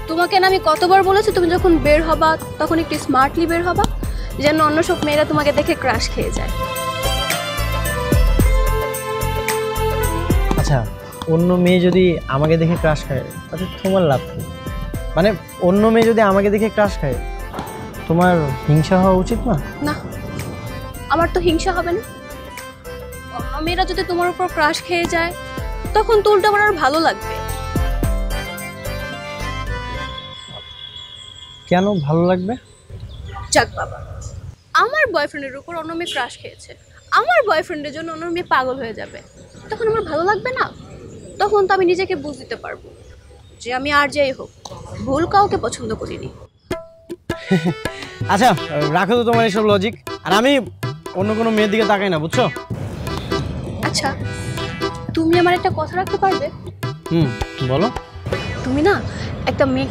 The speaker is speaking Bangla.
তোমাকে না আমি কতবার বলেছি তুমি যখন বের হবা তখন একটু স্মার্টলি বের হবা, যেন অন্য সব মেয়েরা তোমাকে দেখে ক্রাশ খেয়ে যায়। আচ্ছা, অন্য মেয়ে যদি আমাকে দেখে ক্রাশ খায় তাতে তোমার লাভ কি? মানে অন্য মেয়ে যদি আমাকে দেখে ক্রাশ খায় তোমার হিংসা হওয়া উচিত না? না, আমার তো হিংসা হবে না। অন্য মেয়েরা যদি তোমার উপর ক্রাশ খেয়ে যায় তখন তো উল্টো আমার আর ভালো লাগবে। কেন ভালো লাগবে? যাক বাবা, আমার বয়ফ্রেন্ডের উপর অন্য মেয়ে ক্রাশ খেয়েছে, আমার বয়ফ্রেন্ডের জন্য অন্য মেয়ে পাগল হয়ে যাবে, তখন আমার ভালো লাগবে না? তখন তো আমি নিজেকে বুঝ দিতে পারবো যে আমি আর যাই হোক ভুল কাউকে পছন্দ করিনি। আচ্ছা রাখো তো তোমার এইসব লজিক, আর আমি অন্য কোনো মেয়ের দিকে তাকাই না, বুঝছো? আচ্ছা, তুমি আমার একটা কথা রাখতে পারবে? বলো। তুমি না একটা মেয়ে